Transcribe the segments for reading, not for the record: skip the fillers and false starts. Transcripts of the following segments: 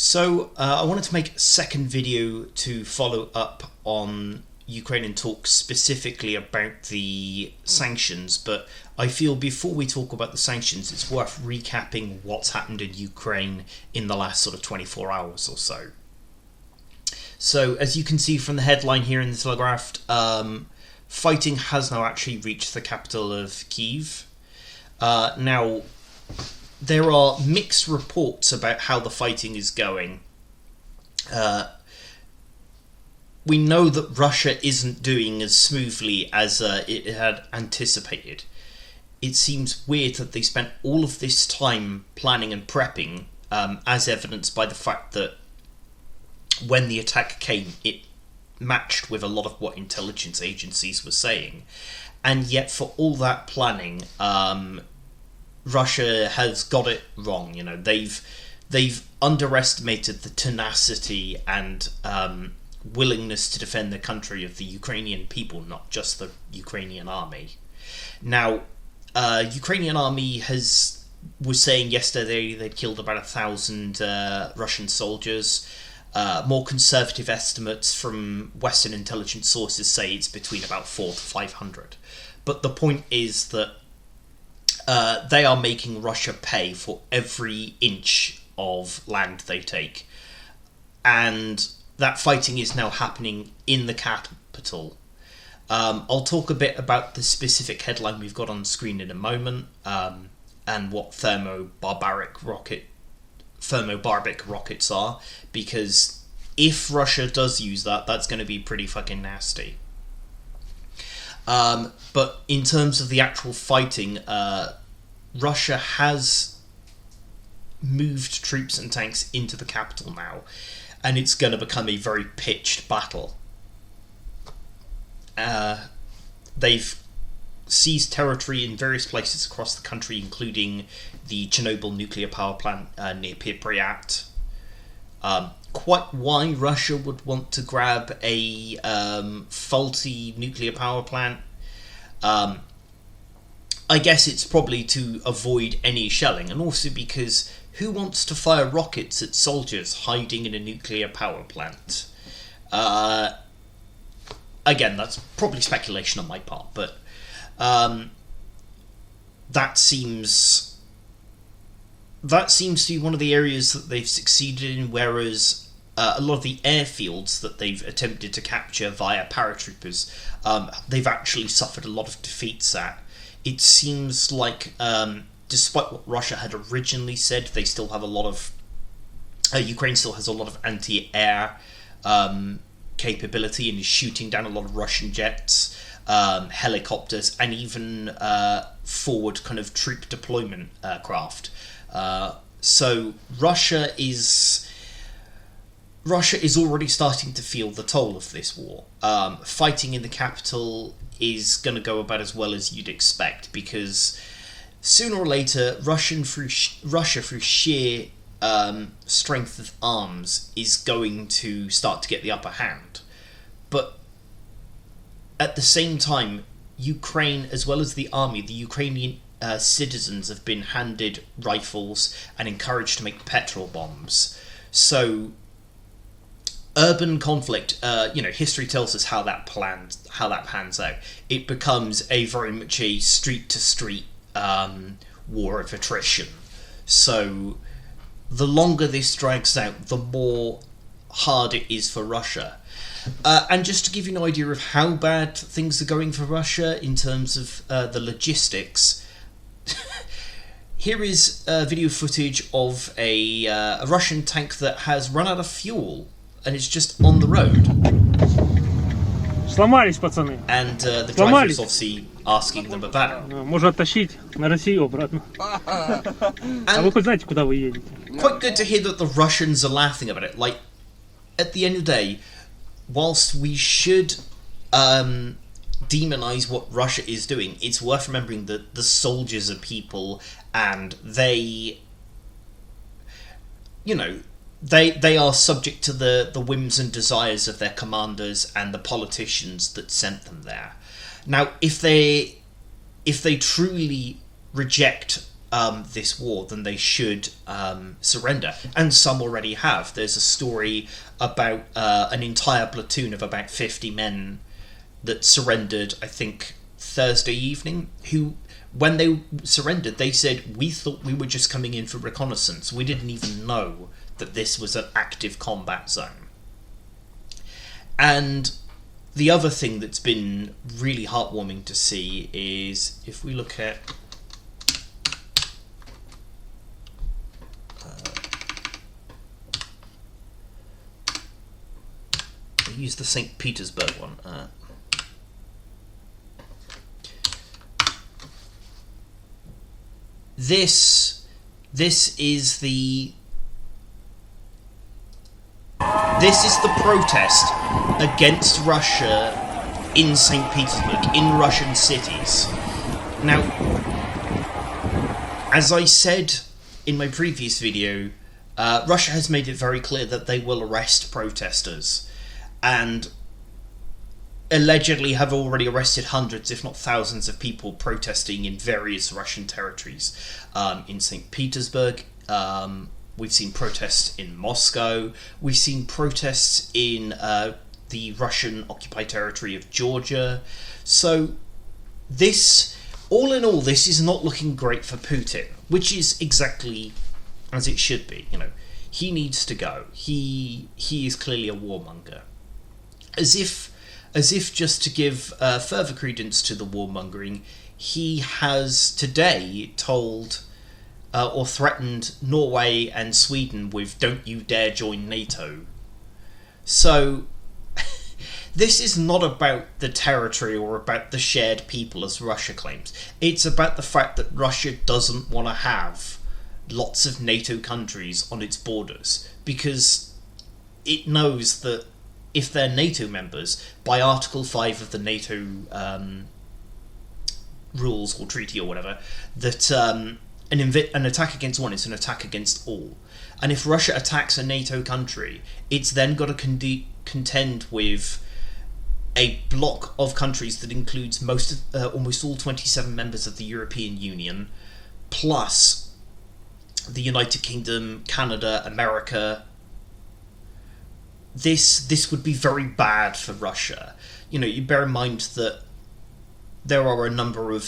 So I wanted to make a second video to follow up on Ukrainian talks specifically about the sanctions, but I feel before we talk about the sanctions it's worth recapping what's happened in Ukraine in the last sort of 24 hours or so. So as you can see from the headline here in the Telegraph, fighting has now actually reached the capital of Kyiv. Now, there are mixed reports about how the fighting is going. We know that Russia isn't doing as smoothly as it had anticipated. It seems weird that they spent all of this time planning and prepping, as evidenced by the fact that when the attack came, it matched with a lot of what intelligence agencies were saying. And yet for all that planning, Russia has got it wrong. You know, they've underestimated the tenacity and willingness to defend the country of the Ukrainian people, not just the Ukrainian army. Now, Ukrainian army was saying yesterday they'd killed about 1,000 Russian soldiers. More conservative estimates from Western intelligence sources say it's between about 400 to 500. But the point is that they are making Russia pay for every inch of land they take. And that fighting is now happening in the capital. I'll talk a bit about the specific headline we've got on screen in a moment, and what thermobaric rockets are, because if Russia does use that, that's going to be pretty fucking nasty. But in terms of the actual fighting, Russia has moved troops and tanks into the capital now, and it's going to become a very pitched battle. They've seized territory in various places across the country, including the Chernobyl nuclear power plant near Pripyat. Quite why Russia would want to grab a faulty nuclear power plant, I guess it's probably to avoid any shelling, and also because who wants to fire rockets at soldiers hiding in a nuclear power plant? Again, that's probably speculation on my part, but that seems to be one of the areas that they've succeeded in, whereas a lot of the airfields that they've attempted to capture via paratroopers, they've actually suffered a lot of defeats at. It seems like, despite what Russia had originally said, they still have a lot of... Ukraine still has a lot of anti-air capability and is shooting down a lot of Russian jets, helicopters, and even forward kind of troop deployment craft. So Russia is already starting to feel the toll of this war. Fighting in the capital is going to go about as well as you'd expect, because sooner or later Russia through sheer strength of arms is going to start to get the upper hand. But at the same time, Ukraine, as well as the army, the Ukrainian citizens have been handed rifles and encouraged to make petrol bombs. So urban conflict, history tells us how that pans out. It becomes a very much a street to street war of attrition. So the longer this drags out, the more hard it is for Russia. And just to give you an idea of how bad things are going for Russia in terms of the logistics, here is video footage of a Russian tank that has run out of fuel and it's just on the road. Сломались, пацаны. And the driver is obviously asking them about it. Можно оттащить на Россию обратно. А вы хоть знаете, куда вы едете? Quite good to hear that the Russians are laughing about it. Like, at the end of the day, whilst we should demonize what Russia is doing, it's worth remembering that the soldiers are people, and they are subject to the whims and desires of their commanders and the politicians that sent them there. Now, if they truly reject this war, then they should surrender. And some already have. There's a story about an entire platoon of about 50 men that surrendered, I think, Thursday evening, who, when they surrendered, they said, we thought we were just coming in for reconnaissance. We didn't even know that this was an active combat zone. And the other thing that's been really heartwarming to see is, if we look at I'll use the St. Petersburg one. This is the protest against Russia in St. Petersburg, in Russian cities. Now, as I said in my previous video, Russia has made it very clear that they will arrest protesters, and allegedly have already arrested hundreds, if not thousands, of people protesting in various Russian territories. In St. Petersburg, we've seen protests in Moscow, we've seen protests in the Russian-occupied territory of Georgia. So this, all in all, this is not looking great for Putin, which is exactly as it should be. You know, he needs to go. He is clearly a warmonger. As if just to give further credence to the warmongering, he has today told or threatened Norway and Sweden with "Don't you dare join NATO." So this is not about the territory or about the shared people, as Russia claims. It's about the fact that Russia doesn't want to have lots of NATO countries on its borders, because it knows that if they're NATO members, by Article 5 of the NATO rules or treaty or whatever, that an attack against one is an attack against all. And if Russia attacks a NATO country, it's then got to contend with a block of countries that includes almost all 27 members of the European Union, plus the United Kingdom, Canada, America. This would be very bad for Russia. You know, you bear in mind that there are a number of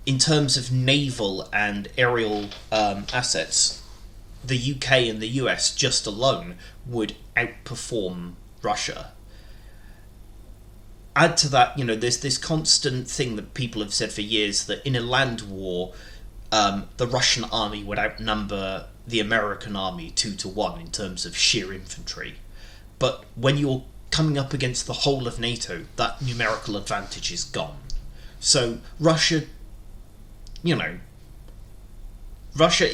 in terms of naval and aerial assets, the UK and the US just alone would outperform Russia. Add to that, you know, there's this constant thing that people have said for years, that in a land war, the Russian army would outnumber the American army 2-1 in terms of sheer infantry. But when you're coming up against the whole of NATO, that numerical advantage is gone. So Russia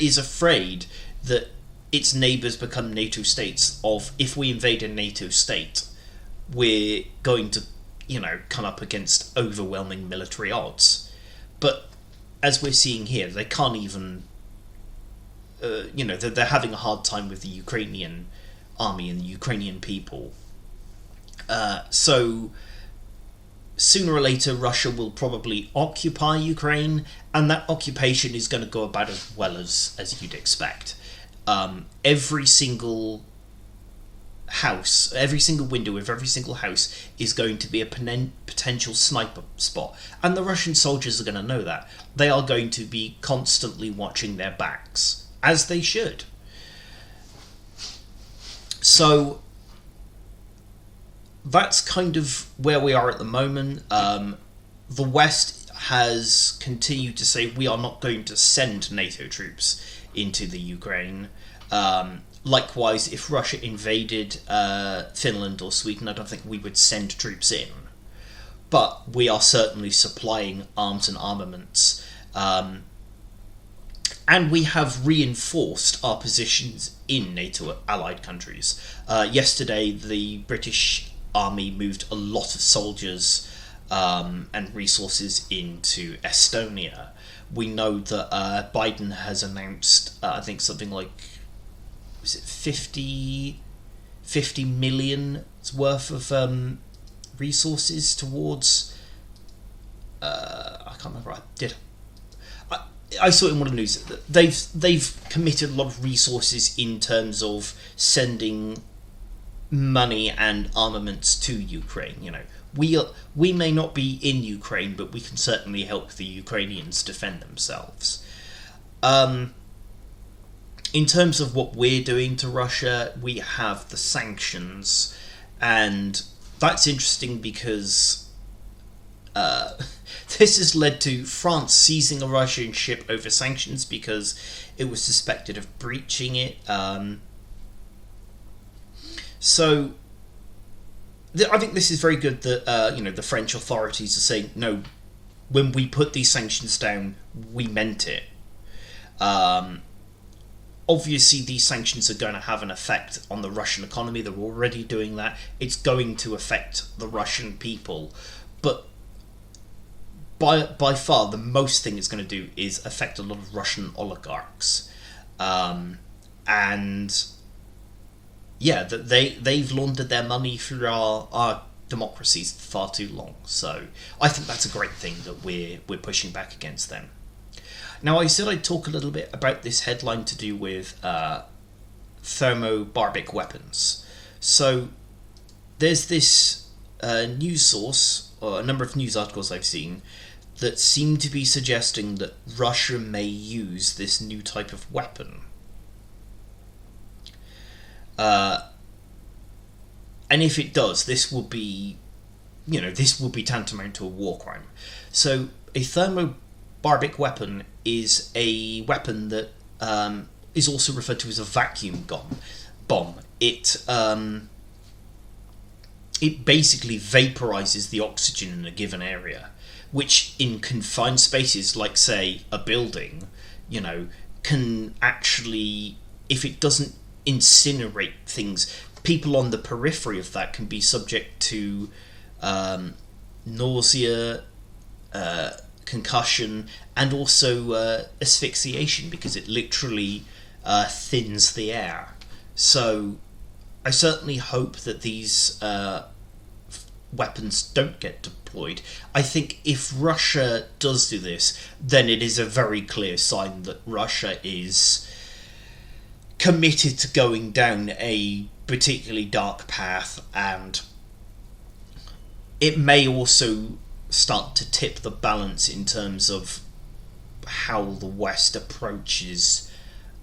is afraid that its neighbours become NATO states of, if we invade a NATO state, we're going to, come up against overwhelming military odds. But as we're seeing here, they can't even, they're having a hard time with the Ukrainian army and the Ukrainian people. So sooner or later, Russia will probably occupy Ukraine, and that occupation is going to go about as well as you'd expect. Every single house, every single window of every single house is going to be a potential sniper spot, and the Russian soldiers are going to know that. They are going to be constantly watching their backs, as they should. So that's kind of where we are at the moment. The West has continued to say we are not going to send NATO troops into the Ukraine. Likewise, if Russia invaded Finland or Sweden, I don't think we would send troops in. But we are certainly supplying arms and armaments. And we have reinforced our positions in NATO allied countries. Yesterday, the British Army moved a lot of soldiers and resources into Estonia. We know that Biden has announced, I think something like, was it 50 million worth of resources towards, I can't remember, I saw it in one of the news. They've committed a lot of resources in terms of sending money and armaments to Ukraine. You know, we may not be in Ukraine, but we can certainly help the Ukrainians defend themselves. In terms of what we're doing to Russia, we have the sanctions, and that's interesting because this has led to France seizing a Russian ship over sanctions because it was suspected of breaching it. So I think this is very good that the French authorities are saying, no, when we put these sanctions down, we meant it. Obviously, these sanctions are going to have an effect on the Russian economy. They're already doing that. It's going to affect the Russian people. But by far, the most thing it's going to do is affect a lot of Russian oligarchs. And yeah, they've laundered their money through our democracies far too long. So I think that's a great thing that we're pushing back against them. Now, I said I'd talk a little bit about this headline to do with thermobaric weapons. So there's this news source, or a number of news articles I've seen, that seem to be suggesting that Russia may use this new type of weapon. And if it does, this will be tantamount to a war crime. So a thermobaric weapon is a weapon that is also referred to as a vacuum bomb. It basically vaporizes the oxygen in a given area, which in confined spaces, like say a building, can actually, if it doesn't incinerate things, people on the periphery of that can be subject to nausea, concussion, and also asphyxiation, because it literally thins the air. So I certainly hope that these weapons don't get deployed. I think if Russia does do this, then it is a very clear sign that Russia is committed to going down a particularly dark path, and it may also start to tip the balance in terms of how the West approaches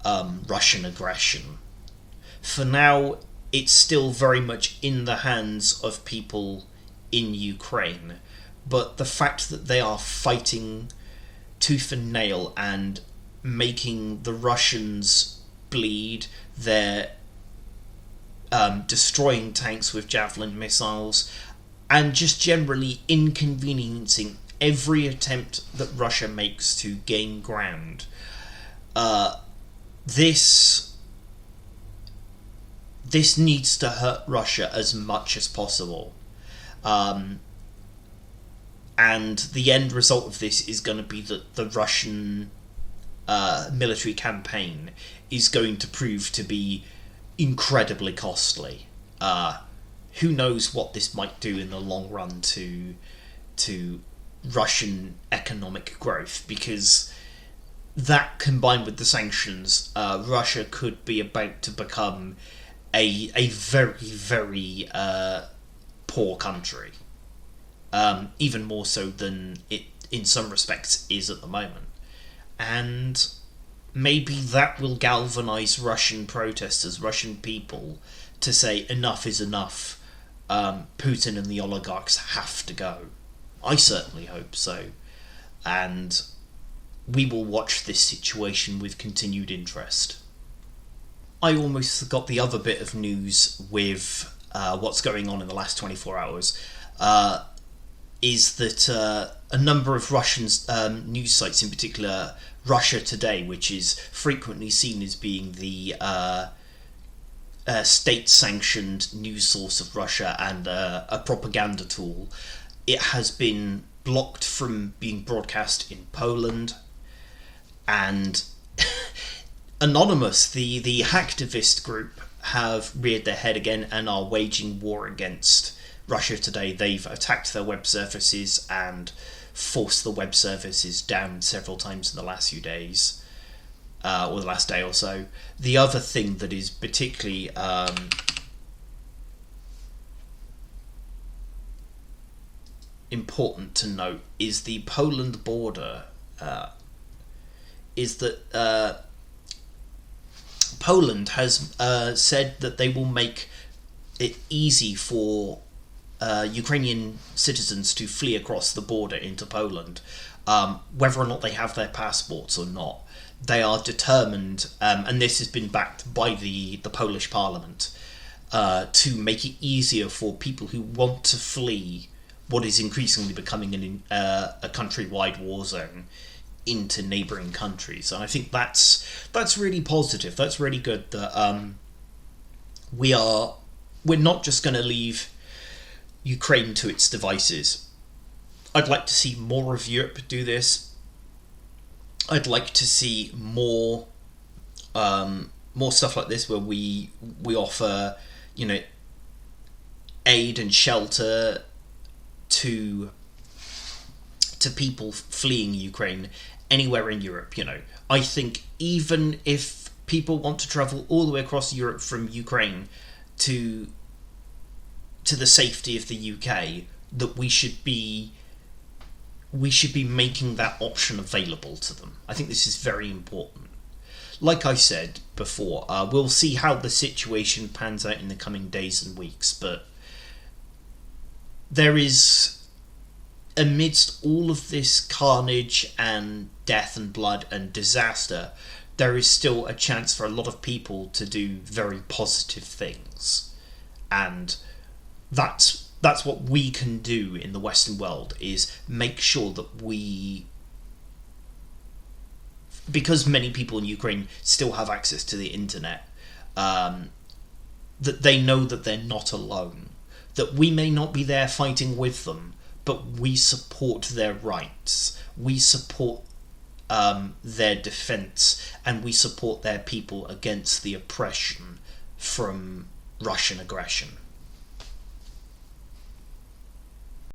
Russian aggression. For now, it's still very much in the hands of people in Ukraine, but the fact that they are fighting tooth and nail and making the Russians bleed, they're destroying tanks with Javelin missiles, and just generally inconveniencing every attempt that Russia makes to gain ground. This needs to hurt Russia as much as possible. And the end result of this is going to be that the Russian military campaign is going to prove to be incredibly costly. Who knows what this might do in the long run to Russian economic growth, because that, combined with the sanctions, Russia could be about to become a very, very poor country. Even more so than it, in some respects, is at the moment. And maybe that will galvanize Russian protesters, Russian people, to say enough is enough. Putin and the oligarchs have to go. I certainly hope so. And we will watch this situation with continued interest. I almost forgot the other bit of news with what's going on in the last 24 hours. Is that a number of Russian news sites, in particular Russia Today, which is frequently seen as being the state-sanctioned news source of Russia and a propaganda tool, it has been blocked from being broadcast in Poland. And Anonymous, the hacktivist group, have reared their head again and are waging war against Russia Today. They've attacked their web services and forced the web services down several times in the last few days, or the last day or so. The other thing that is particularly important to note is the Poland border. Is that Poland has said that they will make it easy for Ukrainian citizens to flee across the border into Poland, whether or not they have their passports or not. They are determined, and this has been backed by the Polish parliament, to make it easier for people who want to flee what is increasingly becoming a countrywide war zone into neighbouring countries. And I think that's really positive. That's really good that we're not just going to leave Ukraine to its devices. I'd like to see more of Europe do this. I'd like to see more stuff like this where we offer, aid and shelter to people fleeing Ukraine anywhere in Europe. I think even if people want to travel all the way across Europe from Ukraine to the safety of the UK, that we should be making that option available to them. I think this is very important. Like I said before, we'll see how the situation pans out in the coming days and weeks, but there is, amidst all of this carnage and death and blood and disaster, there is still a chance for a lot of people to do very positive things. And that's what we can do in the Western world, is make sure that because many people in Ukraine still have access to the internet, that they know that they're not alone, that we may not be there fighting with them, but we support their rights, we support their defence, and we support their people against the oppression from Russian aggression.